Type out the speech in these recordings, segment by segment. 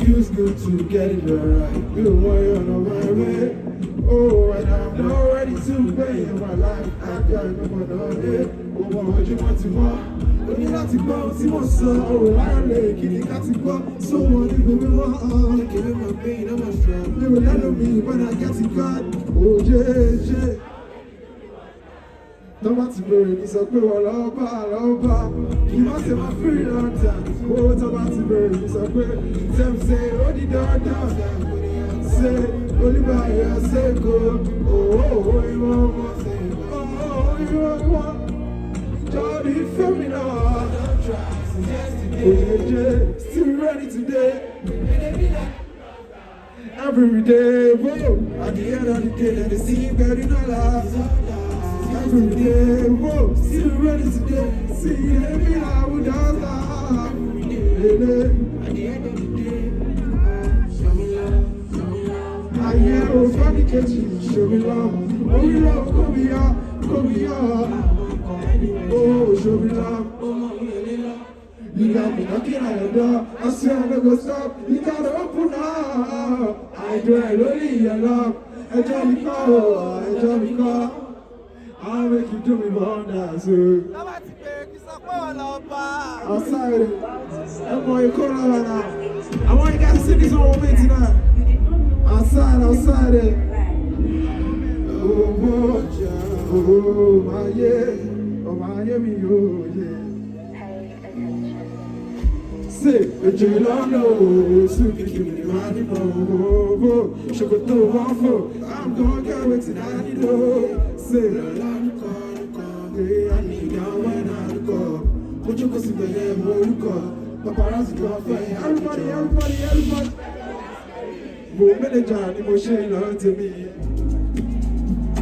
Feels good to get it right. You want you on my way. Oh, and I'm not ready to pay in my life. I can't remember the day. Oh, what you want to want? When you like to go, see what's up. Oh, I like it. You got to go. So what you give me one? Give me my pain, I'm a strong. They will let me when I get it cut. Oh, yeah. Don't want to bury me, so quick, love. You must have my free long time. Oh, don't want to bury me, so quick. Some say, oh, the door. Say, only by your say, go. Oh, you won't say, oh, you won't. Johnny, feel me now. Oh, yeah, still ready today. Every day, whoa. At the end of the day, they see very no love. Every day, whoa, still ready today. See, every hour we don't stop. At the end of the day, show me love. I hear oh, funny catchy, show me love. Oh, we love, come here. Oh, show me love. You got me knocking at your door. I swear I'm never stop. You gotta open up. I dwell only your love. Enjoy me call. I'll make you do me wonders. Outside, that boy, you call over now. I want you guys to sing this one with me tonight. Outside. Oh, my yeah, me, oh, yeah. Say, but you don't know, so you give me the money, oh, Shokoto, I'm gonna get with it, I know. Say, I need down when I go. But you can see the name, oh, you call. Paparazzi, everybody. Woman, and Johnny, Moshe, learn to me.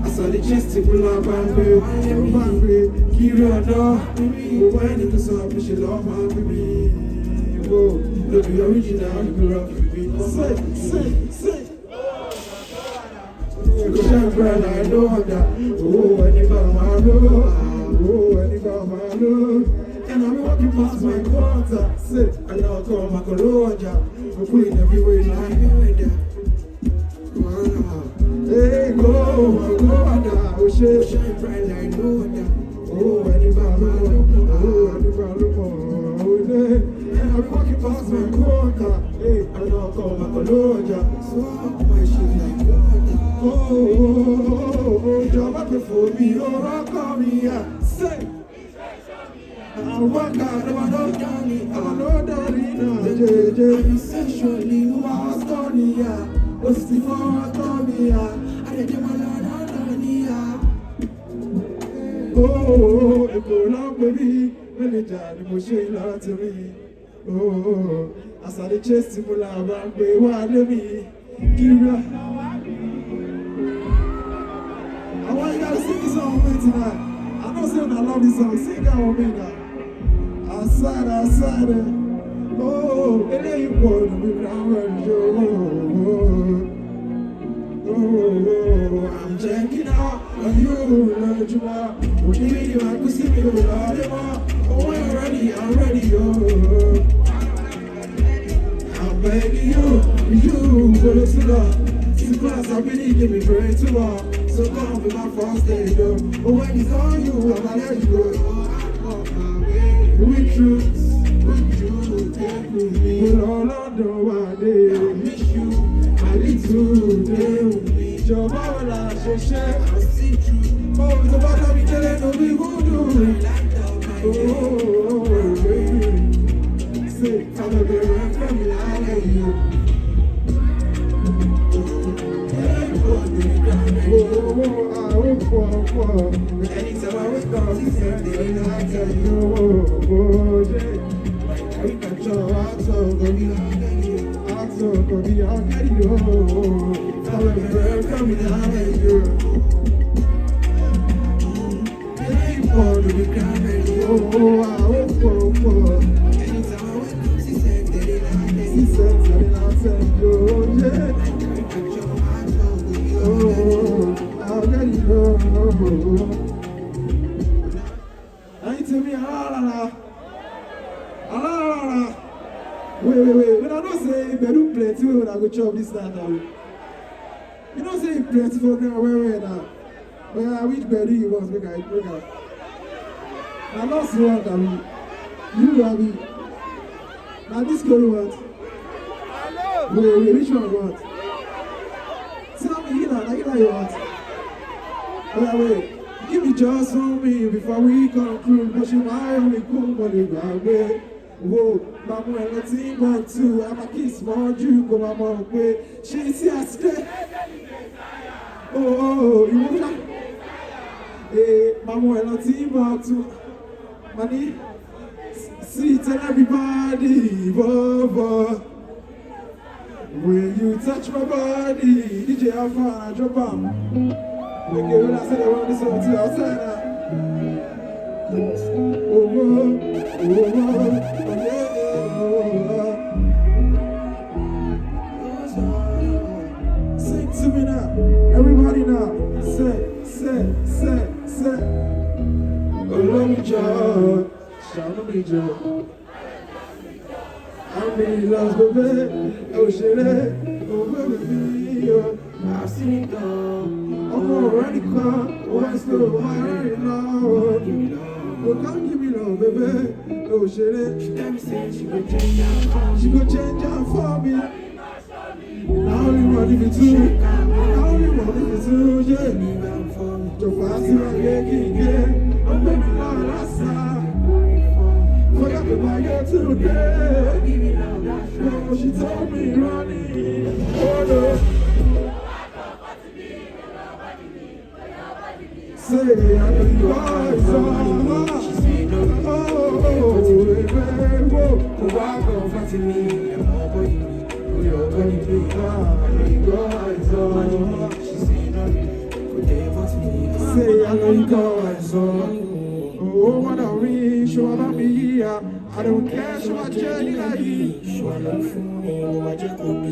I saw the chest to pull up and be, Kira, no, when it was up, she love my baby. Look, the original, you love me. Say. Shine bright, I know that. Oh, anybody, my love. And I'm walking past my quarter. Say, I now call my colonia. I'm putting everywhere in my head. Hey, go, oh, shine bright, I know that. Oh, anybody, and I'm walking past my quarter. Hey, I now call my colonia. So my shit like water. Oh, jump up before me, oh, call me, say. I'm walking out, I'm not Johnny, JJ, essentially, who I was Tony, what's the for Tony, I didn't want to oh, if you love me, when it's done, you must say love to me. Oh, I saw the chest to pull out and be one of me. Kira. I want you guys to sing this song with me tonight. I know saying I love this song. Sing that with me now. Outside. Oh, it ain't important. We can't oh, I'm checking out on you, love you are. When you really want to see me, you love them all. Oh, I'm ready, oh. I'm begging you for the love. See class, I really give me praise to all. So come be my first day, though. But when it's on you, I'm gonna let you go. With truth, take with me. We'll all know one day. I miss you, I need to stay with me. Jọ̀wọ́ ṣe. Oh, it's about to be telling no be voodoo. Oh, baby. Say, I'm a girl from me, I love you. Anytime I wake up, she said, I tell you, we can show out, so go be I'll get you. I'm a girl coming out of you. It ain't for to be crying. Oh, anytime I wake up, she said, I tell you, yeah. food I go chop this night now. You know say you plenty for now where now. Well, which berry you want make I break out. Now lost one that you have it. Now this girl you want. Wait, which one you want? Tell me you like you want. Wait. Give me just on me before we conclude. But she might only come on the ground. Whoa, Mama, and let's see one too. I'm a kiss more you go my mom way. She's here stay. Oh, you want that? Hey, Mama, and let's see one too. Money, see, tell everybody, Baba. When you touch my body, DJ Alpha, I drop out. Okay, when I said I want this one to outside now. Sing to me now. Everybody now. Say. Oh, love me, John. Shout me, John. How many loves, baby? Oh, shit, oh, baby, I've seen it all. I'm already caught. What's the wire now? Oh, can't give me love, baby. Oh, shit, she tell me say she go change her for me. She go change her for me. Now we want it to. Now we want it to, yeah. So fast you are making it. Oh, baby, now that's how. Forget about you today. Oh, she told me running. Oh, no. Say, I know you are someone. She say no. Oh, baby, whoa. Who are going to fight me? You're going to be she say no. Say, I know you guys on. Oh, what are we? Show about me here. I don't care, show my journey like you.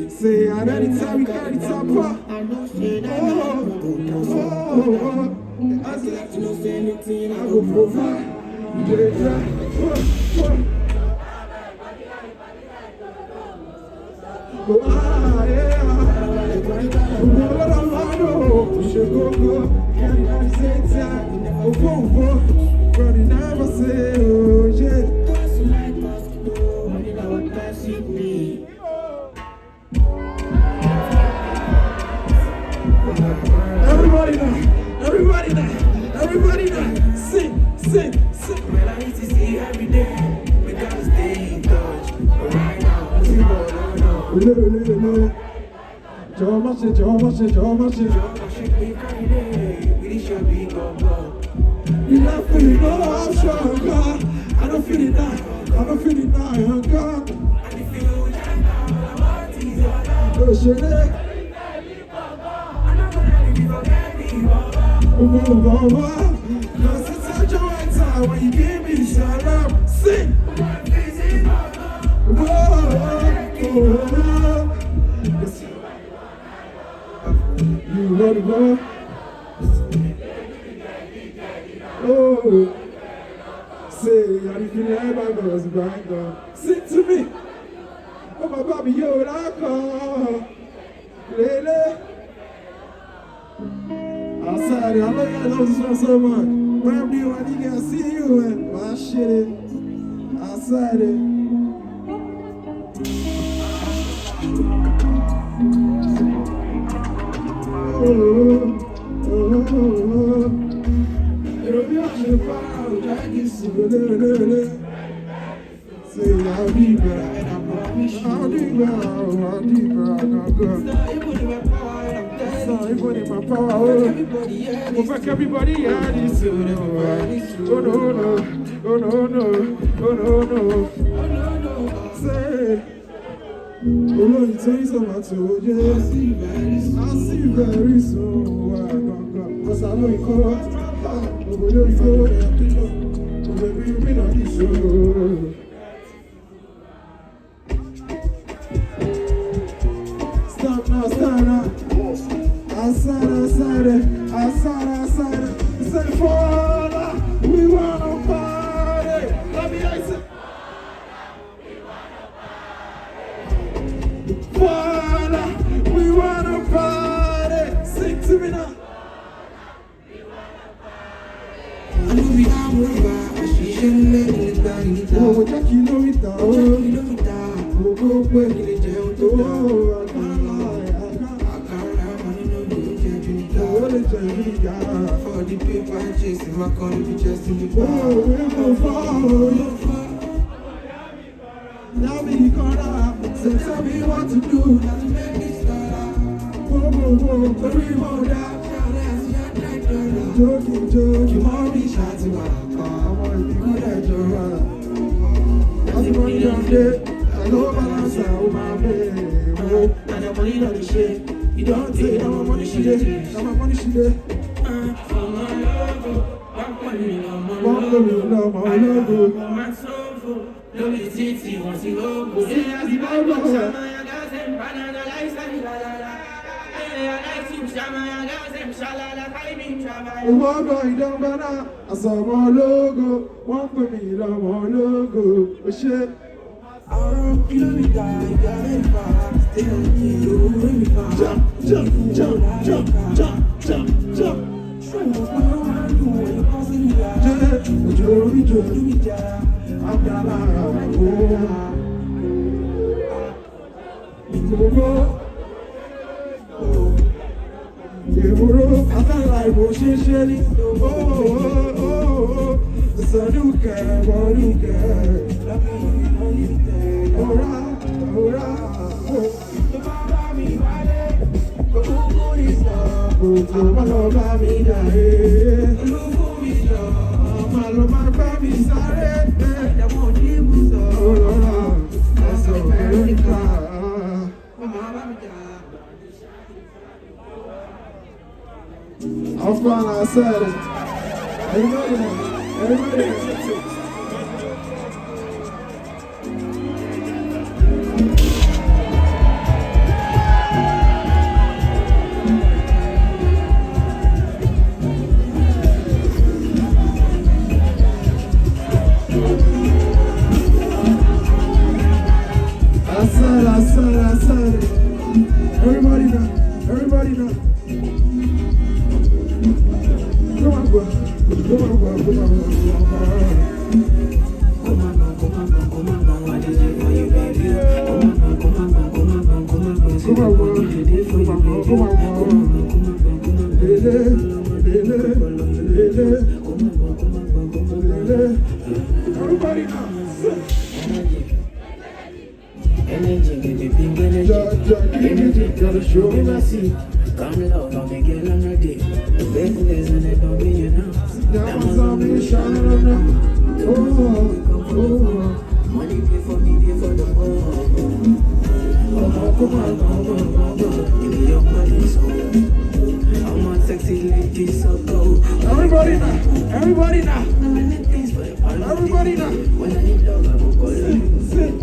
Say, I know the time we got it up. I said, to know say anything, I will provide. Everybody now, sing. Well, I need to see every day. We gotta stay in touch. But right now, you love me, no, I'm stronger. I don't feel it now, I'm gone. And if you just now, I'm oh, shit, I'm not gonna leave you forget me, Baba. Cause it's such a right time when you give me shalom. Sing! You want to go? Oh, say, I didn't feel like my girls right now. Sing to me. Oh, my baby, yo, I call. Lele. Outside, I know you love this one so much. When I'm doing what you can see you and my shit. Outside it. Say I'll be back, and I promise you I'll be back, Sorry, put in my power. Fuck everybody, yeah, this. Oh no. Say, oh no, you tell me so much, oh yeah. I'll see you very soon. Cause I know you call. Baby, you been on this show. Stop now. Outside. Say FOLA, we wanna party. Let me hear it. FOLA. Owó jẹ́ kìlómítà, owó pé kí lè jẹun tó dá. Àkàrà wọn nínú ló jẹ́ bí níta. Owó lè jẹ́ bí níta. For the paper chasing my country just in the bar. We go far. Now me the corner. So tell me what to do. Now to make this start. Whoa, everyone down. Joking, mommy shouting my car. I'm on the good at your run. As the money don't get, I know balance out my bed. And the money not the shit. You don't take, now my money she did. Now my money she did. For my logo, back money, my logo. My soul full, no be titty, once you logo. Yeah, as the bad box, I got them, banana lifestyle, la la la. I like to shama, I got them, shalala, I mean, travel. One boy down, but I saw my logo. One for me, love my logo. Oh shit. You know me die, you got me fast. Still you bring me fast. Jump. Show us what I want to do when you pass in the yard. I'm gonna go. I feel like motion shelly. Oh, Sanuka, Monuka. Alright. How fun I said it. Everybody know. I said it. Everybody know. Come on, bro. Everybody now. Energy, gotta show me my seat. Come love, I'll make it on a day. The business and it don't mean you know. Now I'm zombie, shining on them. Oh, money pay for me, pay for the oh, come on. Give me your money, so I'm on sexy ladies, so go. Everybody now. Everybody now. When I need love, I will call you. Sit.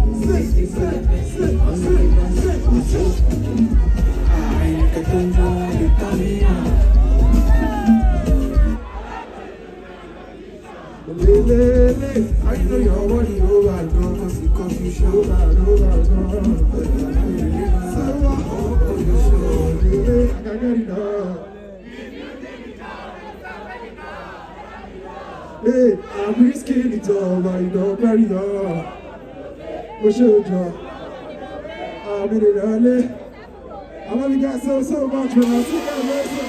I know you're worried over because you show that over. So I hope you show I can get it up. Hey, I'm risking it all, but you don't carry on. What's your job? I'm in it early. I love you guys so much, man. I'll see you guys later.